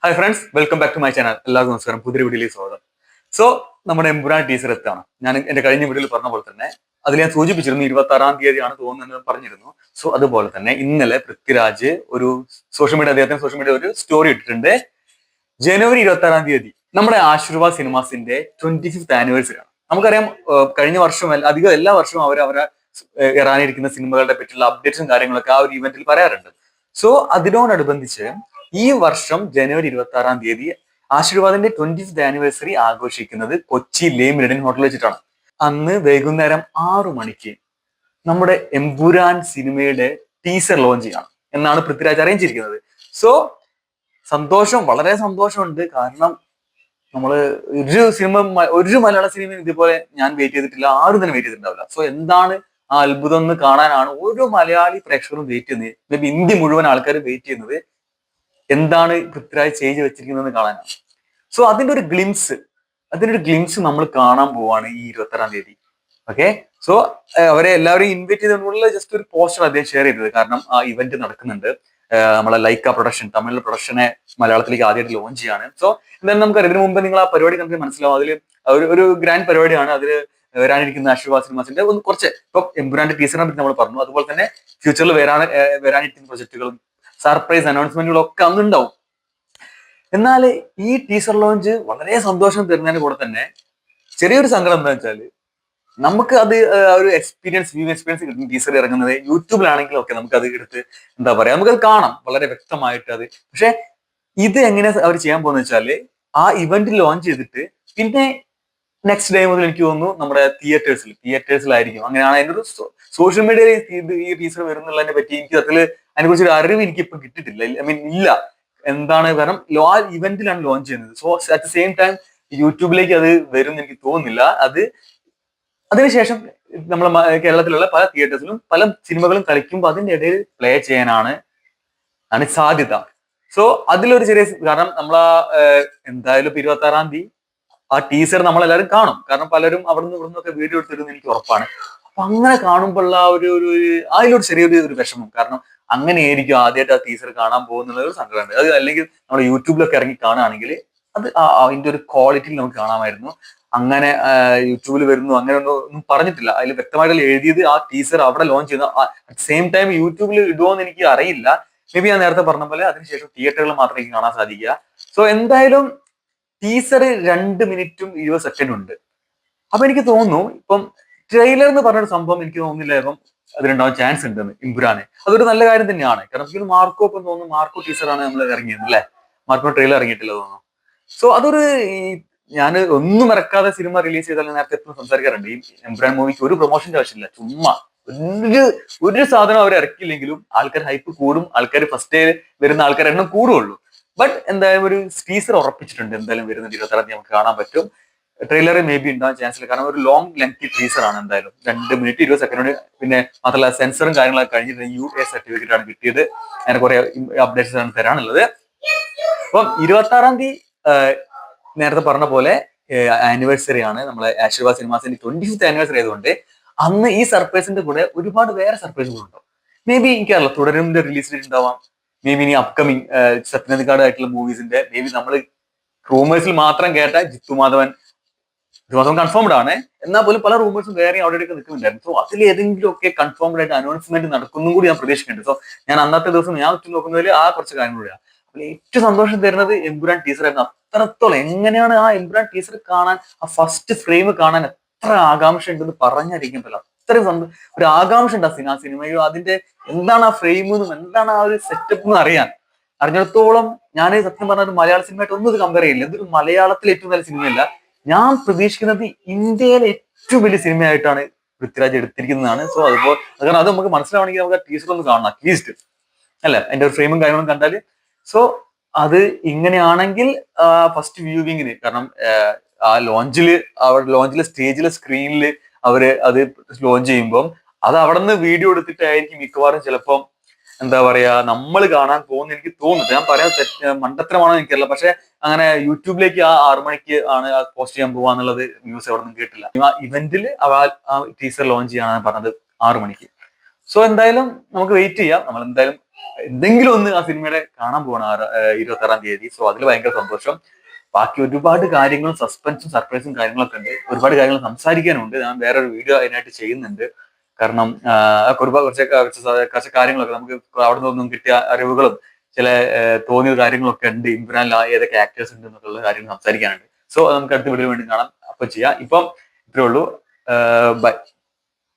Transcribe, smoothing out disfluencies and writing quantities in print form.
Hi friends, welcome back to my channel. എല്ലാവർക്കും നമസ്കാരം. പുതിയ വീഡിയോയിലേക്ക് സ്വാഗതം. സോ നമ്മുടെ എമ്പുരാൻ ടീസർ എത്താണ്. ഞാൻ എന്റെ കഴിഞ്ഞ വീഡിയോയിൽ പറഞ്ഞ പോലെ തന്നെ അതിൽ ഞാൻ സൂചിപ്പിച്ചിരുന്നു 26-ാം തീയതിയാണ് തോന്നുന്നത് പറഞ്ഞിരുന്നു. സോ അതുപോലെ തന്നെ ഇന്നലെ പൃഥ്വിരാജ് ഒരു അദ്ദേഹത്തിന് സോഷ്യൽ മീഡിയ ഒരു സ്റ്റോറി ഇട്ടിട്ടുണ്ട്. ജനുവരി 26-ാം തീയതി നമ്മുടെ ആശീർവാദ് സിനിമാസിന്റെ 25th ആനിവേഴ്സറി ആണ്. നമുക്കറിയാം, കഴിഞ്ഞ വർഷം അധികം എല്ലാ വർഷവും അവരെ ഇറാനിരിക്കുന്ന സിനിമകളുടെ പറ്റിയുള്ള അപ്ഡേറ്റ്സും കാര്യങ്ങളൊക്കെ ആ ഒരു ഇവന്റിൽ പറയാറുണ്ട്. സോ അതിനോടനുബന്ധിച്ച് ഈ വർഷം ജനുവരി 26-ാം തീയതി ആശീർവാദിന്റെ 25th ആനിവേഴ്സറി ആഘോഷിക്കുന്നത് കൊച്ചി ലേ മെറിഡിയൻ ഹോട്ടലിൽ വെച്ചിട്ടാണ്. അന്ന് വൈകുന്നേരം 6 മണിക്ക് നമ്മുടെ എമ്പുരാൻ സിനിമയുടെ ടീസർ ലോഞ്ച് ചെയ്യണം എന്നാണ് പൃഥ്വിരാജ് അറിയിച്ചിരിക്കുന്നത്. സോ സന്തോഷം, വളരെ സന്തോഷമുണ്ട്. കാരണം നമ്മള് ഒരു മലയാള സിനിമയും ഇതുപോലെ ഞാൻ വെയിറ്റ് ചെയ്തിട്ടില്ല, ആരും തന്നെ വെയിറ്റ് ചെയ്തിട്ടുണ്ടാവില്ല. സോ എന്താണ് ആ അത്ഭുതം എന്ന് കാണാനാണ് ഓരോ മലയാളി പ്രേക്ഷകരും വെയിറ്റ് ചെയ്യുന്നത്. മേ ബി ഇന്ത്യ മുഴുവൻ ആൾക്കാർ വെയിറ്റ് ചെയ്യുന്നത് എന്താണ് പൃഥ്വിരാജ് ചെയ്ത് വെച്ചിരിക്കുന്നത് കാണാനാണ്. സോ അതിന്റെ ഒരു ഗ്ലിംസ് നമ്മൾ കാണാൻ പോവാണ് ഈ 26-ാം തീയതി. ഓക്കെ, സോ അവരെ എല്ലാവരെയും ഇൻവൈറ്റ് ചെയ്തുകൊണ്ടുള്ള ജസ്റ്റ് ഒരു പോസ്റ്റർ അദ്ദേഹം ഷെയർ ചെയ്തത്. കാരണം ആ ഇവന്റ് നടക്കുന്നുണ്ട്. നമ്മളെ ലൈക്ക പ്രൊഡക്ഷൻ, തമിഴിലെ പ്രൊഡക്ഷനെ മലയാളത്തിലേക്ക് ആദ്യമായിട്ട് ലോഞ്ച് ചെയ്യാണ്. സോ എന്തായാലും നമുക്കറിയാം, ഇതിനു മുമ്പ് നിങ്ങൾ ആ പരിപാടി നമുക്ക് മനസ്സിലാവും. അതിൽ ഒരു ഗ്രാൻഡ് പരിപാടിയാണ്. അതിൽ വരാനിരിക്കുന്ന ആശീർവാദ് സിനിമാസിന്റെ കുറച്ച് ഇപ്പം എമ്പുരാന്റെ ടീച്ചറിനെ പറ്റി നമ്മൾ പറഞ്ഞു. അതുപോലെ തന്നെ ഫ്യൂച്ചറിൽ വരാനിരിക്കുന്ന പ്രൊജക്ടുകളും സർപ്രൈസ് അനൗൺസ്മെന്റുകളൊക്കെ അന്നുണ്ടാവും. എന്നാൽ ഈ ടീസർ ലോഞ്ച് വളരെ സന്തോഷം തരുന്നതിന് കൂടെ തന്നെ ചെറിയൊരു സങ്കടം എന്താ വെച്ചാല്, നമുക്ക് അത് ഒരു വ്യൂ എക്സ്പീരിയൻസ് കിട്ടുന്ന ടീസർ ഇറങ്ങുന്നത് യൂട്യൂബിലാണെങ്കിലും ഒക്കെ നമുക്ക് അത് എടുത്ത് എന്താ പറയാ, നമുക്കത് കാണാം വളരെ വ്യക്തമായിട്ട് അത്. പക്ഷെ ഇത് എങ്ങനെ അവർ ചെയ്യാൻ പോകുന്ന വെച്ചാല്, ആ ഇവന്റ് ലോഞ്ച് ചെയ്തിട്ട് പിന്നെ നെക്സ്റ്റ് ഡേ മുതൽ എനിക്ക് തോന്നുന്നു നമ്മുടെ തിയേറ്റേഴ്സിലായിരിക്കും. അങ്ങനെയാണ് അതിന്റെ ഒരു സോഷ്യൽ മീഡിയയിൽ ഈ ടീസർ വരുന്നുള്ളതിനെ പറ്റി എനിക്ക് അതിനെക്കുറിച്ച് ഒരു അറിവ് എനിക്ക് ഇപ്പൊ കിട്ടിയിട്ടില്ല. ഇല്ല, എന്താണ് കാരണം ആ ഇവന്റിലാണ് ലോഞ്ച് ചെയ്യുന്നത്. So at the same time യൂട്യൂബിലേക്ക് അത് വരും എന്ന് എനിക്ക് തോന്നുന്നില്ല. അതിനുശേഷം നമ്മളെ കേരളത്തിലുള്ള പല തിയേറ്റേഴ്സിലും പല സിനിമകളും കളിക്കുമ്പോൾ അതിന്റെ ഇടയിൽ പ്ലേ ചെയ്യാനാണ് സാധ്യത. സോ അതിലൊരു ചെറിയ കാരണം എന്തായാലും 26-ാം തീയതി ആ ടീസർ നമ്മളെല്ലാവരും കാണും. കാരണം പലരും അവിടുന്ന് ഇവിടുന്നൊക്കെ വീഡിയോ എടുത്തിരുന്നു എനിക്ക് ഉറപ്പാണ്. അപ്പൊ അങ്ങനെ കാണുമ്പോഴുള്ള അതിലൊരു ചെറിയൊരു വിഷമം. കാരണം അങ്ങനെയായിരിക്കും ആദ്യമായിട്ട് ആ ടീസർ കാണാൻ പോകുന്നുള്ള ഒരു സങ്കടമുണ്ട്. അത് അല്ലെങ്കിൽ നമ്മൾ യൂട്യൂബിലൊക്കെ ഇറങ്ങി കാണുകയാണെങ്കിൽ അത് അതിന്റെ ഒരു ക്വാളിറ്റിയിൽ നമുക്ക് കാണാമായിരുന്നു. അങ്ങനെ യൂട്യൂബിൽ വരുന്നു അങ്ങനെ ഒന്നും പറഞ്ഞിട്ടില്ല. അതിൽ വ്യക്തമായിട്ട് എഴുതിയത് ആ ടീസർ അവിടെ ലോഞ്ച് ചെയ്യുന്ന അറ്റ് സെയിം ടൈം യൂട്യൂബിൽ ഇടുമോന്ന് എനിക്ക് അറിയില്ല. മേ ബി ഞാൻ നേരത്തെ പറഞ്ഞ പോലെ അതിനുശേഷം തിയേറ്ററുകളിൽ മാത്രമേ എനിക്ക് കാണാൻ സാധിക്കുക. സോ എന്തായാലും ടീസർ 2 മിനിറ്റും 20 സെക്കൻഡും ഉണ്ട്. അപ്പൊ എനിക്ക് തോന്നുന്നു ഇപ്പം ട്രെയിലർ എന്ന് പറഞ്ഞൊരു സംഭവം എനിക്ക് തോന്നുന്നില്ല ഇപ്പം അതിനുണ്ടാവാൻ ചാൻസ് ഉണ്ടെന്ന് ഇമ്പുരാന്. അതൊരു നല്ല കാര്യം തന്നെയാണ്. കാരണം എനിക്ക് മാർക്കോ ഇപ്പം തോന്നുന്നു മാർക്കോ ടീസറാണ് നമ്മൾ ഇറങ്ങിയത് അല്ലെ, മാർക്കോ ട്രെയിലർ ഇറങ്ങിയിട്ടില്ല തോന്നുന്നു. സോ ഞാൻ ഒന്നും ഇറക്കാതെ സിനിമ റിലീസ് ചെയ്താൽ നേരത്തെ എപ്പോഴും സംസാരിക്കാറുണ്ട്, ഈ എമ്പുരാൻ മൂവിക്ക് ഒരു പ്രൊമോഷന്റെ ആവശ്യമില്ല. ചുമ്മാ ഒരു സാധനം അവർ ഇറക്കിയില്ലെങ്കിലും ആൾക്കാർ ഹൈപ്പ് കൂടും, ആൾക്കാർ ഫസ്റ്റ് വരുന്ന ആൾക്കാർ എണ്ണം കൂടുള്ളൂ. ബട്ട് എന്തായാലും ഒരു ടീസർ ഉറപ്പിച്ചിട്ടുണ്ട്, എന്തായാലും വരുന്ന 26-ാം തീയതി നമുക്ക് കാണാൻ പറ്റും. ട്രെയിലർ മേ ബി ഉണ്ടാകാൻ ചാൻസ് ഇല്ല, കാരണം ഒരു ലോങ് ലെങ്തി ടീസർ ആണ്. എന്തായാലും 2 മിനിറ്റ് 20 സെക്കൻഡ്. പിന്നെ മാത്രമല്ല സെൻസറും കാര്യങ്ങളൊക്കെ കഴിഞ്ഞിട്ട് UA സർട്ടിഫിക്കറ്റ് ആണ് കിട്ടിയത്. അങ്ങനെ കുറെ അപ്ഡേറ്റ്സ് ആണ് തരാനുള്ളത്. അപ്പം 26-ാം തീയതി നേരത്തെ പറഞ്ഞ പോലെ ആനിവേഴ്സറി ആണ് നമ്മളെ ആശീർവാദ് സിനിമാസിന്റെ 25th ആനിവേഴ്സറി ആയതുകൊണ്ട് അന്ന് ഈ സർപ്രൈസിന്റെ കൂടെ ഒരുപാട് വേറെ സർപ്രൈസുകളുണ്ടോ. മേ ബി എനിക്കറിയില്ല, തുടരുന്ന റിലീസ് ഡേറ്റ് ഉണ്ടാവാം. മേ ബി ഇനി അപ്കമിങ് സത്യനന്ദിക്കാട് ആയിട്ടുള്ള മൂവീസിന്റെ മേ ബി നമ്മൾ റൂമേഴ്സിൽ മാത്രം കേട്ട ജിത്തുമാധവൻ കൺഫേംഡ് ആണ്. എന്നാൽ പോലും പല റൂമേഴ്സും വേറെ അവിടെ നിൽക്കുന്നുണ്ടായിരുന്നു. സോ അതിൽ ഏതെങ്കിലും ഒക്കെ കൺഫേംഡ് ആയിട്ട് അനൗൺസ്മെന്റ് നടക്കുന്നതും കൂടി ഞാൻ പ്രതീക്ഷിക്കുന്നുണ്ട്. സോ ഞാൻ അന്നത്തെ ദിവസം ഞാൻ ഉറ്റു നോക്കുന്നതിൽ ആ കുറച്ച് കാര്യങ്ങളൂടെയാണ്. അപ്പോൾ ഏറ്റവും സന്തോഷം തരുന്നത് എമ്പുരാൻ ടീസർ ആയിരുന്നു. അത്രത്തോളം എങ്ങനെയാണ് ആ എമ്പുരാൻ ടീസർ കാണാൻ, ആ ഫസ്റ്റ് ഫ്രെയിം കാണാൻ എത്ര ആകാംക്ഷ ഉണ്ടെന്ന് പറഞ്ഞറിയിക്കാൻ പറ്റില്ല. അത്രയും ഒരു ആകാംക്ഷ ഉണ്ട് ആ സിനിമയോ, അതിന്റെ എന്താണ് ആ ഫ്രെയിം എന്നും എന്താണ് ആ ഒരു സെറ്റപ്പ് എന്ന് അറിഞ്ഞിടത്തോളം ഞാൻ സത്യം പറഞ്ഞ ഒരു മലയാള സിനിമയായിട്ട് ഒന്നും ഇത് കമ്പയർ ചെയ്യില്ല. ഇതൊരു മലയാളത്തിലെ ഏറ്റവും നല്ല സിനിമയല്ല, ഞാൻ പ്രതീക്ഷിക്കുന്നത് ഇന്ത്യയിലെ ഏറ്റവും വലിയ സിനിമയായിട്ടാണ് പൃഥ്വിരാജ് എടുത്തിരിക്കുന്നതാണ്. സോ കാരണം അത് നമുക്ക് മനസ്സിലാവണമെങ്കിൽ നമുക്ക് ആ ടീച്ചർ ഒന്ന് കാണണം അറ്റ്ലീസ്റ്റ്, അല്ലെ, അതിന്റെ ഒരു ഫ്രെയിമും കാര്യങ്ങളും കണ്ടാല്. സോ അത് ഇങ്ങനെയാണെങ്കിൽ ഫസ്റ്റ് വ്യൂവിങ്ങിന്, കാരണം ആ ലോഞ്ചില് സ്റ്റേജിലെ സ്ക്രീനിൽ അവര് അത് ലോഞ്ച് ചെയ്യുമ്പോൾ അത് അവിടെ നിന്ന് വീഡിയോ എടുത്തിട്ടായിരിക്കും മിക്കവാറും ചിലപ്പം എന്താ പറയാ നമ്മൾ കാണാൻ പോകുന്ന എനിക്ക് തോന്നുന്നത്. ഞാൻ പറയാൻ മണ്ടത്തരമാണോ എനിക്കറിയില്ല, പക്ഷെ അങ്ങനെ യൂട്യൂബിലേക്ക് ആ 6 മണിക്ക് ആണ് പോസ്റ്റ് ചെയ്യാൻ പോവാന്നുള്ളത് ന്യൂസ് എവിടെ നിന്നും കേട്ടില്ല. ആ ഇവന്റിൽ ആ ടീസർ ലോഞ്ച് ചെയ്യാനാണ് പറഞ്ഞത് 6 മണിക്ക്. സോ എന്തായാലും നമുക്ക് വെയിറ്റ് ചെയ്യാം. നമ്മൾ എന്തായാലും എന്തെങ്കിലും ഒന്ന് ആ സിനിമയുടെ കാണാൻ പോകണം 26-ാം തീയതി. സോ അതിൽ ഭയങ്കര സന്തോഷം. ബാക്കി ഒരുപാട് കാര്യങ്ങളും സസ്പെൻസും സർപ്രൈസും കാര്യങ്ങളൊക്കെ ഉണ്ട്. ഒരുപാട് കാര്യങ്ങൾ സംസാരിക്കാനുണ്ട്. ഞാൻ വേറൊരു വീഡിയോ അതിനായിട്ട് ചെയ്യുന്നുണ്ട്. കാരണം ഒരുപാട് കുറച്ച് കാര്യങ്ങളൊക്കെ നമുക്ക് അവിടെ നിന്നൊന്നും കിട്ടിയ അറിവുകളും ചില തോന്നിയ കാര്യങ്ങളൊക്കെ ഉണ്ട്. ഇമ്രാനിൽ ഏതൊക്കെ ആക്ടേഴ്സ് ഉണ്ട് എന്നുള്ള കാര്യങ്ങൾ സംസാരിക്കാനുണ്ട്. സോ നമുക്ക് അടുത്ത വീഡിയോ വേണ്ടി കാണാം. അപ്പൊ ചെയ്യാം. ഇപ്പം ഇത്രേ ഉള്ളൂ. ബൈ.